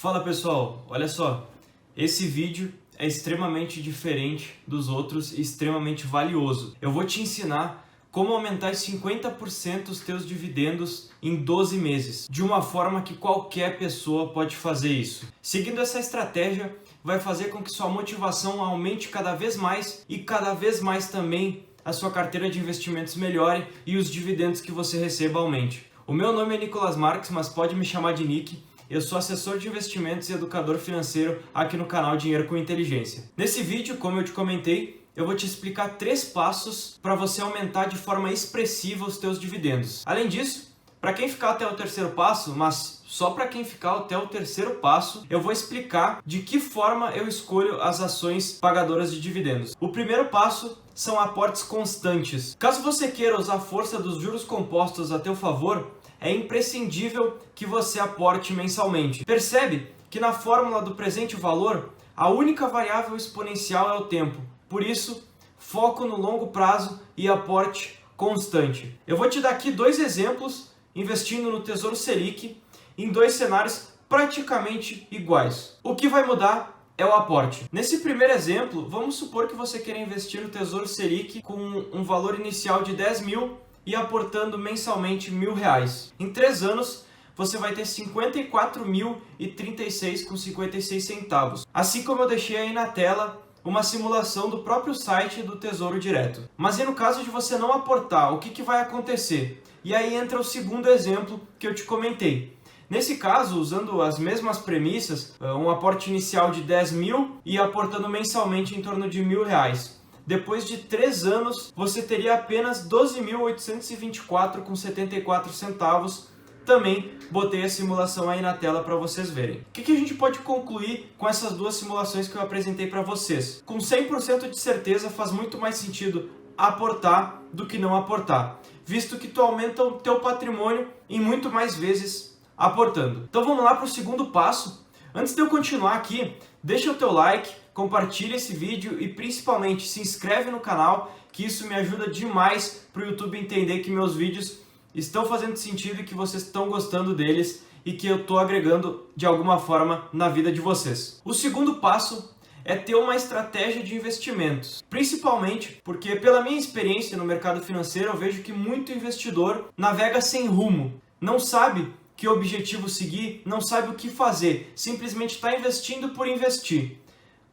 Fala pessoal, olha só, esse vídeo é extremamente diferente dos outros e extremamente valioso. Eu vou te ensinar como aumentar 50% os teus dividendos em 12 meses, de uma forma que qualquer pessoa pode fazer isso. Seguindo essa estratégia, vai fazer com que sua motivação aumente cada vez mais e cada vez mais também a sua carteira de investimentos melhore e os dividendos que você receba aumente. O meu nome é Nicolas Marques, mas pode me chamar de Nick. Eu sou assessor de investimentos e educador financeiro aqui no canal Dinheiro com Inteligência. Nesse vídeo, como eu te comentei, eu vou te explicar 3 passos para você aumentar de forma expressiva os teus dividendos. Além disso, para quem ficar até o terceiro passo, mas só para quem ficar até o terceiro passo, eu vou explicar de que forma eu escolho as ações pagadoras de dividendos. O primeiro passo são aportes constantes. Caso você queira usar a força dos juros compostos a teu favor, é imprescindível que você aporte mensalmente. Percebe que na fórmula do presente valor, a única variável exponencial é o tempo. Por isso, foco no longo prazo e aporte constante. Eu vou te dar aqui 2 exemplos investindo no Tesouro Selic em 2 cenários praticamente iguais. O que vai mudar é o aporte. Nesse primeiro exemplo, vamos supor que você queira investir no Tesouro Selic com um valor inicial de 10 mil e aportando mensalmente R$1.000. Em 3 anos, você vai ter 54.036,56 centavos. Assim como eu deixei aí na tela uma simulação do próprio site do Tesouro Direto. Mas e no caso de você não aportar, o que vai acontecer? E aí entra o segundo exemplo que eu te comentei. Nesse caso, usando as mesmas premissas, um aporte inicial de 10 mil e aportando mensalmente em torno de R$1.000. Depois de 3 anos, você teria apenas 12.824,74 centavos. Também botei a simulação aí na tela para vocês verem. O que a gente pode concluir com essas 2 simulações que eu apresentei para vocês? Com 100% de certeza faz muito mais sentido aportar do que não aportar, visto que tu aumenta o teu patrimônio em muito mais vezes aportando. Então vamos lá para o segundo passo. Antes de eu continuar aqui, deixa o teu like, compartilha esse vídeo e principalmente se inscreve no canal, que isso me ajuda demais para o YouTube entender que meus vídeos estão fazendo sentido e que vocês estão gostando deles e que eu estou agregando de alguma forma na vida de vocês. O segundo passo é ter uma estratégia de investimentos, principalmente porque pela minha experiência no mercado financeiro eu vejo que muito investidor navega sem rumo, não sabe que objetivo seguir, não sabe o que fazer, simplesmente está investindo por investir.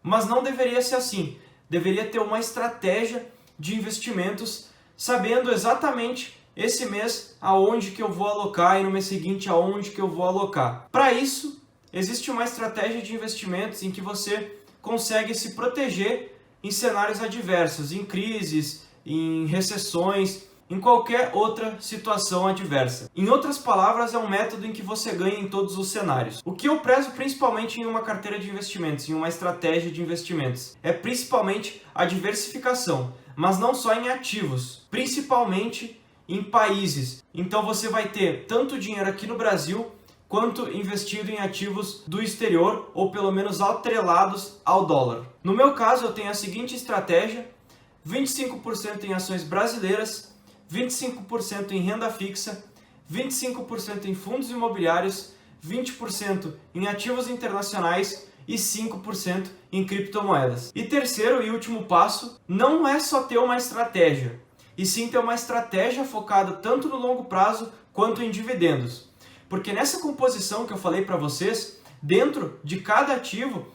Mas não deveria ser assim. Deveria ter uma estratégia de investimentos, sabendo exatamente esse mês aonde que eu vou alocar e no mês seguinte aonde que eu vou alocar. Para isso, existe uma estratégia de investimentos em que você consegue se proteger em cenários adversos, em crises, em recessões, em qualquer outra situação adversa. Em outras palavras, é um método em que você ganha em todos os cenários. O que eu prezo principalmente em uma carteira de investimentos, em uma estratégia de investimentos, é principalmente a diversificação, mas não só em ativos, principalmente em países. Então você vai ter tanto dinheiro aqui no Brasil, quanto investido em ativos do exterior, ou pelo menos atrelados ao dólar. No meu caso, eu tenho a seguinte estratégia: 25% em ações brasileiras, 25% em renda fixa, 25% em fundos imobiliários, 20% em ativos internacionais e 5% em criptomoedas. E terceiro e último passo, não é só ter uma estratégia, e sim ter uma estratégia focada tanto no longo prazo quanto em dividendos. Porque nessa composição que eu falei para vocês, dentro de cada ativo,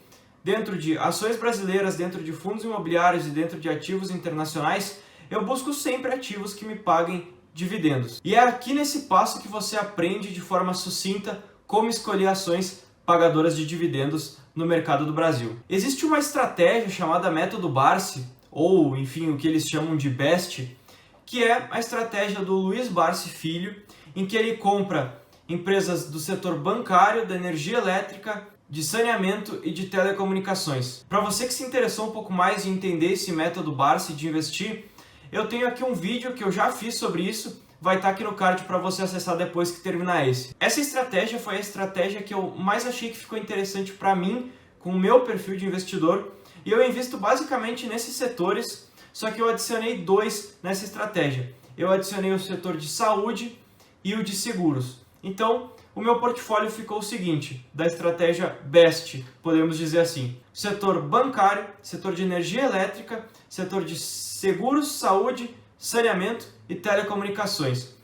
dentro de ações brasileiras, dentro de fundos imobiliários e dentro de ativos internacionais, eu busco sempre ativos que me paguem dividendos. E é aqui nesse passo que você aprende de forma sucinta como escolher ações pagadoras de dividendos no mercado do Brasil. Existe uma estratégia chamada método Barsi, ou enfim, o que eles chamam de BEST, que é a estratégia do Luiz Barsi Filho, em que ele compra empresas do setor bancário, da energia elétrica, de saneamento e de telecomunicações. Para você que se interessou um pouco mais em entender esse método Barsi de investir, eu tenho aqui um vídeo que eu já fiz sobre isso, vai estar aqui no card para você acessar depois que terminar esse. Essa estratégia foi a estratégia que eu mais achei que ficou interessante para mim, com o meu perfil de investidor, e eu invisto basicamente nesses setores, só que eu adicionei 2 nessa estratégia. Eu adicionei o setor de saúde e o de seguros. Então, o meu portfólio ficou o seguinte, da estratégia BEST, podemos dizer assim. Setor bancário, setor de energia elétrica, setor de seguros, saúde, saneamento e telecomunicações.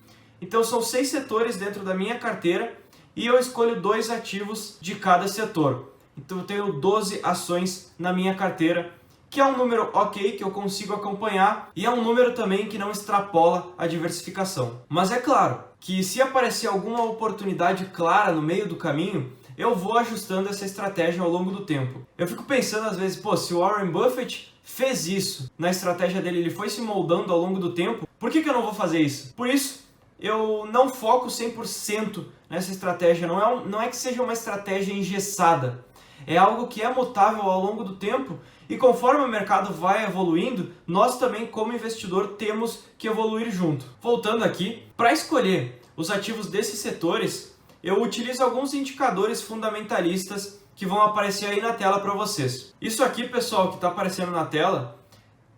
Então são 6 setores dentro da minha carteira e eu escolho 2 ativos de cada setor. Então eu tenho 12 ações na minha carteira, que é um número ok, que eu consigo acompanhar, e é um número também que não extrapola a diversificação. Mas é claro que se aparecer alguma oportunidade clara no meio do caminho, eu vou ajustando essa estratégia ao longo do tempo. Eu fico pensando às vezes, se o Warren Buffett fez isso na estratégia dele, ele foi se moldando ao longo do tempo, por que eu não vou fazer isso? Por isso, eu não foco 100% nessa estratégia, não é que seja uma estratégia engessada, é algo que é mutável ao longo do tempo e conforme o mercado vai evoluindo, nós também como investidor temos que evoluir junto. Voltando aqui, para escolher os ativos desses setores, eu utilizo alguns indicadores fundamentalistas que vão aparecer aí na tela para vocês. Isso aqui, pessoal, que está aparecendo na tela,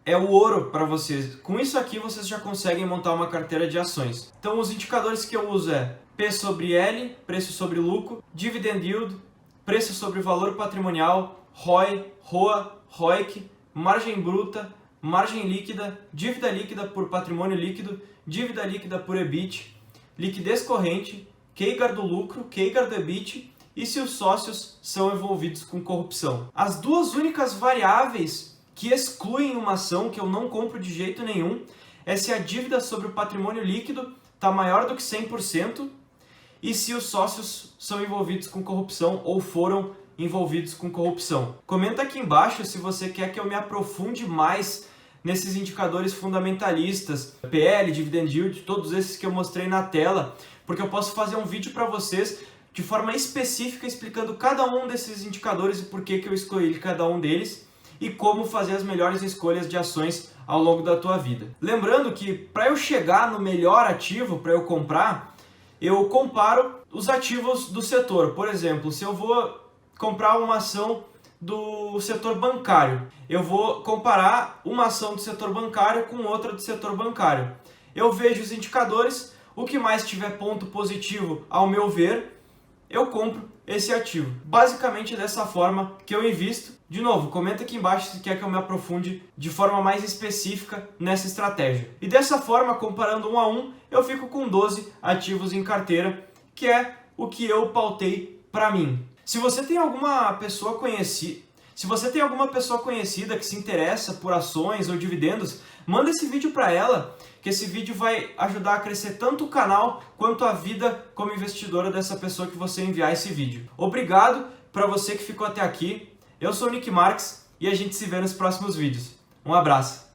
é o ouro para vocês. Com isso aqui, vocês já conseguem montar uma carteira de ações. Então, os indicadores que eu uso é P sobre L, preço sobre lucro, Dividend Yield, preço sobre valor patrimonial, ROI, ROA, ROIC, margem bruta, margem líquida, dívida líquida por patrimônio líquido, dívida líquida por EBIT, liquidez corrente, CAGR do lucro, CAGR do EBIT e se os sócios são envolvidos com corrupção. As duas únicas variáveis que excluem uma ação que eu não compro de jeito nenhum é se a dívida sobre o patrimônio líquido está maior do que 100% e se os sócios são envolvidos com corrupção ou foram envolvidos com corrupção. Comenta aqui embaixo se você quer que eu me aprofunde mais nesses indicadores fundamentalistas, PL, Dividend Yield, todos esses que eu mostrei na tela, porque eu posso fazer um vídeo para vocês de forma específica explicando cada um desses indicadores e por que eu escolhi cada um deles e como fazer as melhores escolhas de ações ao longo da tua vida. Lembrando que para eu chegar no melhor ativo para eu comprar, eu comparo os ativos do setor. Por exemplo, se eu vou comprar uma ação do setor bancário, eu vou comparar uma ação do setor bancário com outra do setor bancário. Eu vejo os indicadores, o que mais tiver ponto positivo ao meu ver, eu compro esse ativo. Basicamente dessa forma que eu invisto. De novo, comenta aqui embaixo se quer que eu me aprofunde de forma mais específica nessa estratégia. E dessa forma, comparando um a um, eu fico com 12 ativos em carteira, que é o que eu pautei para mim. Se você tem alguma pessoa conhecida, que se interessa por ações ou dividendos, manda esse vídeo para ela, que esse vídeo vai ajudar a crescer tanto o canal quanto a vida como investidora dessa pessoa que você enviar esse vídeo. Obrigado para você que ficou até aqui. Eu sou o Nick Marques e a gente se vê nos próximos vídeos. Um abraço!